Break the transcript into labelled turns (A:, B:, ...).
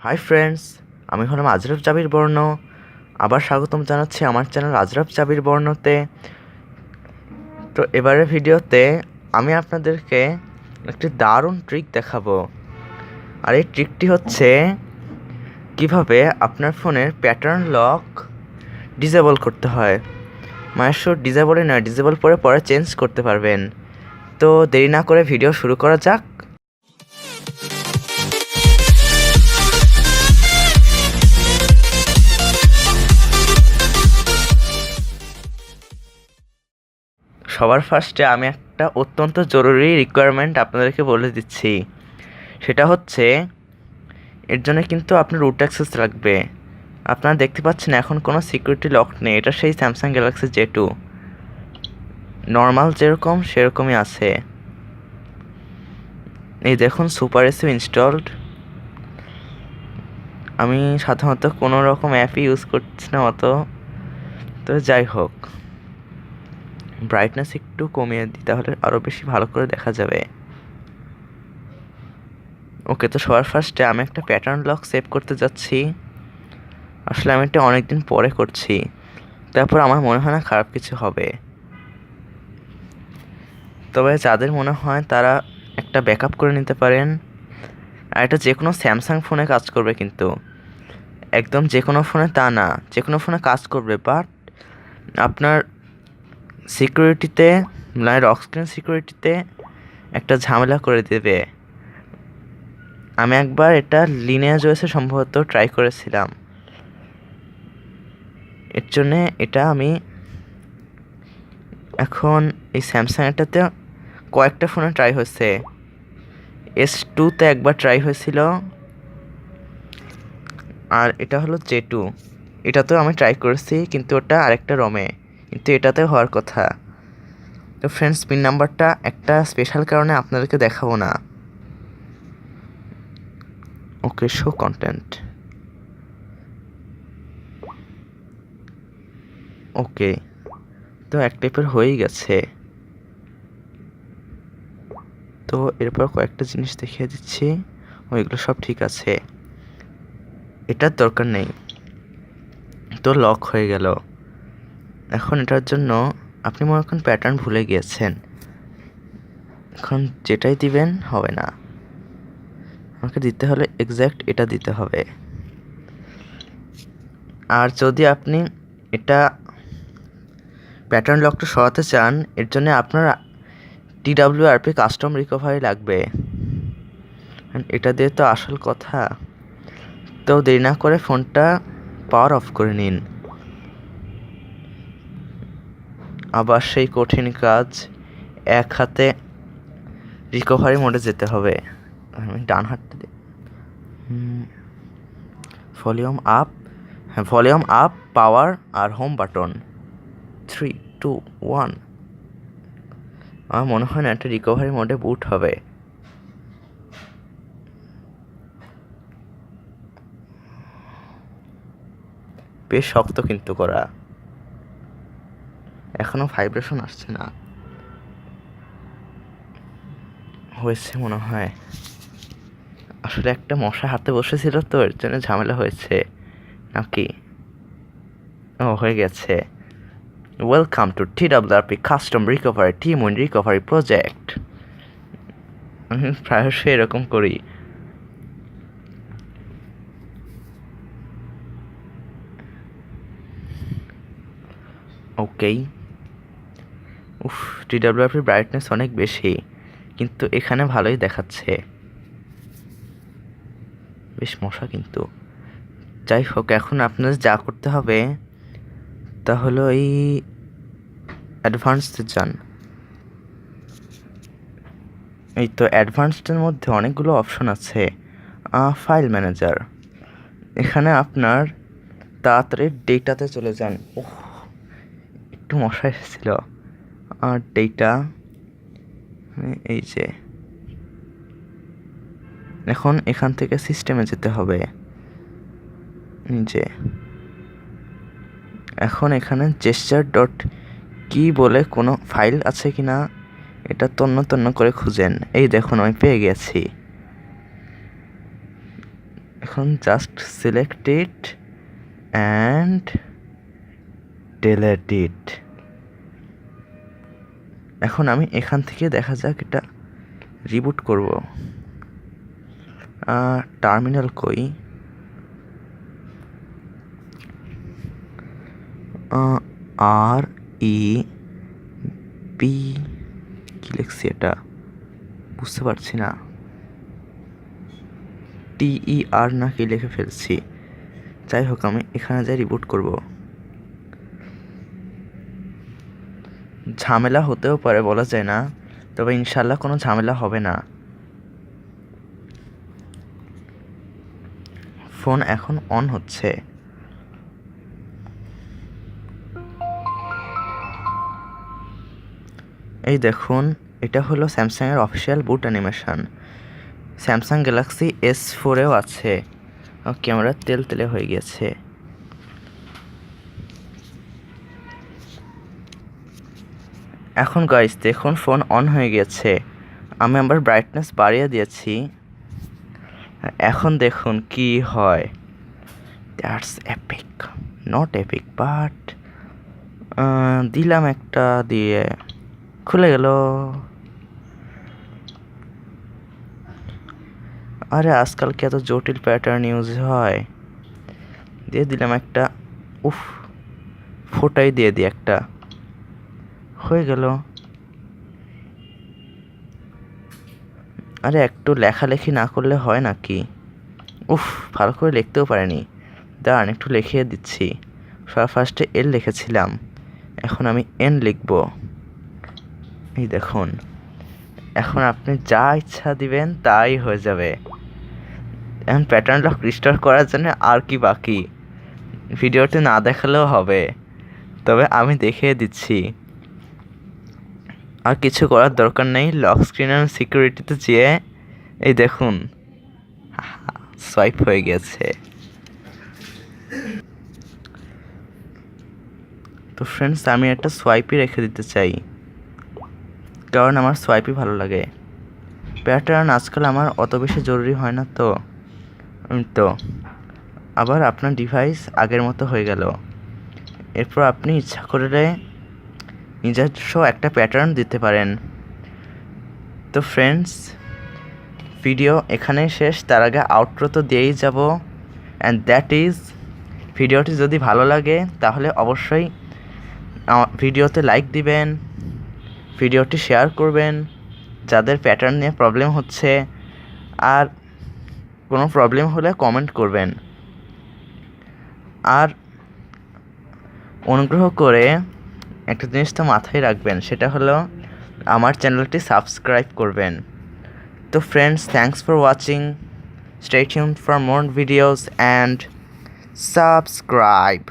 A: Hi friends, আমি হলাম আজরফ জাবির বর্ণ। আবার স্বাগতম জানাচ্ছি আমার চ্যানেল আজরফ জাবির বর্ণতে। তো এবারের ভিডিওতে আমি আপনাদেরকে একটি দারুণ ট্রিক দেখাবো। আর এই ট্রিকটি হচ্ছে কিভাবে আপনার ফোনের প্যাটার্ন লক ডিসেবল করতে হয়। শুধু ডিসেবলই নয়, ডিসেবল পরে চেঞ্জ করতে পারবেন। তো দেরি না করে ভিডিও শুরু করা যাক। সবার ফার্স্টে আমি একটা অত্যন্ত জরুরি রিকোয়ারমেন্ট আপনাদেরকে বলে দিচ্ছি। সেটা হচ্ছে এর জন্য কিন্তু আপনার রুট অ্যাক্সেস লাগবে। আপনারা দেখতে পাচ্ছেন এখন কোনো সিকিউরিটি লক নেই। এটা সেই স্যামসাং গ্যালাক্সি J2 নর্মাল যেরকম সেরকমই আছে। এই দেখুন সুপার এসইউ ইনস্টলড। আমি সাধারণত কোনো রকম অ্যাপই ইউজ করছি না অত। তো যাই হোক, ব্রাইটনেস একটু কমিয়ে দিই, তাহলে আরও বেশি ভালো করে দেখা যাবে। ওকে, তো সবার ফার্স্টে আমি একটা প্যাটার্ন লক সেভ করতে যাচ্ছি। আসলে আমি এটা অনেকদিন পরে করছি, তারপর আমার মনে হয় না খারাপ কিছু হবে। তবে যাদের মনে হয় তারা একটা ব্যাকআপ করে নিতে পারেন। আর এটা যে কোনো স্যামসাং ফোনে কাজ করবে, কিন্তু একদম যে কোনো ফোনে তা না, যে কোনো ফোনে কাজ করবে, বাট আপনার সিকিউরিটিতে মানে লক স্ক্রিন সিকিউরিটিতে একটা ঝামেলা করে দেবে। আমি একবার এটা লিনিয়াজ ওএসে সম্ভবত ট্রাই করেছিলাম। এর জন্যে এটা আমি এখন এই স্যামসাং এটাতে কয়েকটা ফোনে ট্রাই হয়েছে। S2তে একবার ট্রাই হয়েছিল, আর এটা হলো J2। এটাতেও আমি ট্রাই করেছি, কিন্তু ওটা আরেকটা রমে, কিন্তু এটাতে হওয়ার কথা। তো ফ্রেন্ডস, পিন নাম্বারটা একটা স্পেশাল কারণে আপনাদেরকে দেখাবো না। ওকে, শো কন্টেন্ট। ওকে, তো এক টাইপের হয়েই গেছে। তো এরপর কয়েকটা জিনিস দেখিয়ে দিচ্ছি, ওইগুলো সব ঠিক আছে, এটার দরকার নেই। তো লক হয়ে গেল। এখন এটার জন্য আপনি মনে করেন প্যাটার্ন ভুলে গিয়েছেন, এখন যেটাই দিবেন হবে না, আমাকে দিতে হলে এক্স্যাক্ট এটা দিতে হবে। আর যদি আপনি এটা প্যাটার্ন লকটা সরাতে চান, এর জন্য আপনার TWRP কাস্টম রিকভারি লাগবে। এটা দিয়ে তো আসল কথা। তো দেরি না করে ফোনটা পাওয়ার অফ করে নিন। আবার সেই কঠিন কাজ, এক হাতে রিকভারি মোডে যেতে হবে। আমি ডান হাতটা দিই, ভলিউম আপ, হ্যাঁ ভলিউম আপ, পাওয়ার আর হোম বাটন। 3, 2, 1। আমার মনে হয় না একটা রিকভারি মোডে বুট হবে। বেশ শক্ত কিন্তু করা, এখনো ভাইব্রেশন আসছে না। হয়েছে মনে হয়, আসলে একটা মশা হাতে বসেছিল তো এর জন্য ঝামেলা হয়েছে নাকি। ও, হয়ে গেছে। Welcome to TWRP custom recovery team win recovery project. আমি প্রায়শই এরকম করি। ওকে, উফ, TWRP ব্রাইটনেস অনেক বেশি, কিন্তু এখানে ভালোই দেখাচ্ছে। বেশ মশা কিন্তু। যাই হোক, এখন আপনাদের যা করতে হবে তা হলো এই অ্যাডভান্সডে যান। এই তো অ্যাডভান্সডের মধ্যে অনেকগুলো অপশন আছে। ফাইল ম্যানেজার, এখানে আপনার তাড়াতাড়ি ডেটাতে চলে যান। ওহ, একটু মশা এসেছিল। আর ডেটা, এই যে এখন এখান থেকে সিস্টেমে যেতে হবে। যে এখন এখানে gesture.key বলে কোনো ফাইল আছে কি না এটা তন্ন করে খুঁজেন। এই দেখুন, আমি পেয়ে গেছি। এখন just select it and delete it. এখন আমি এখান থেকে দেখা যাক এটা রিবুট করব। টার্মিনাল কই? আর ই পি কি লিখছি এটা বুঝতে পারছি না। TER না কি লিখে ফেলছি। যাই হোক আমি এখানে যাই রিবুট করব। ঝামেলা হতেও পারে, বলা যায় না, তবে ইনশাল্লাহ কোনো ঝামেলা হবে না। ফোন এখন অন হচ্ছে। এই দেখুন, এটা হলো স্যামসাংয়ের অফিসিয়াল বুট অ্যানিমেশন। স্যামসাং গ্যালাক্সি S4-এও আছে। ক্যামেরা তেলে হয়ে গেছে। এখন গাইস দেখুন ফোন অন হয়ে গেছে। আমি আবার ব্রাইটনেস বাড়িয়ে দিয়েছি। এখন দেখুন কি হয়। That's epic, not epic but দিলাম একটা দিয়ে খুলে গেল। আরে আজকাল কি এত জটিল প্যাটার্ন ইউজ হয়। দিয়ে দিলাম একটা, উফ ফোটাই দিয়ে দিই একটা, হয়ে গেল। আরে একটু লেখালেখি না করলে হয় নাকি? উফ ভালো করে লিখতেও পারিনি। দাঁড়ান একটু লিখিয়ে দিচ্ছি। ফার্স্টে এল লিখেছিলাম, এখন আমি এন লিখব। এই দেখুন, এখন আপনি যা ইচ্ছা দিবেন তাই হয়ে যাবে। এখন প্যাটার্ন লক রিস্টোর করার জন্য আর কি বাকি? ভিডিওটি না দেখালেও হবে, তবে আমি দেখিয়ে দিচ্ছি। আর কিছু করার দরকার নেই। লক স্ক্রিন অ্যান্ড সিকিউরিটিতে যেয়ে এই দেখুন সোয়াইপ হয়ে গেছে। তো ফ্রেন্ডস আমি একটা সোয়াইপই রেখে দিতে চাই, কারণ আমার সোয়াইপই ভালো লাগে। প্যাটার্ন আজকাল আমার অত বেশি জরুরি হয় না। তো আবার আপনার ডিভাইস আগের মতো হয়ে গেল। এরপর আপনি ইচ্ছা করলে নিজস্ব একটা প্যাটার্ন দিতে পারেন। তো ফ্রেন্ডস ভিডিও এখানেই শেষ। তার আগে আউটরো তো দিয়েই যাব, অ্যান্ড দ্যাট ইজ, ভিডিওটি যদি ভালো লাগে তাহলে অবশ্যই ভিডিওতে লাইক দিবেন, ভিডিওটি শেয়ার করবেন যাদের প্যাটার্ন নিয়ে প্রবলেম হচ্ছে, আর কোনো প্রবলেম হলে কমেন্ট করবেন। আর অনুগ্রহ করে একটা জিনিস তো মাথায় রাখবেন, সেটা হলো আমার চ্যানেলটি সাবস্ক্রাইব করবেন। তো friends thanks for watching, stay tuned for more videos and subscribe.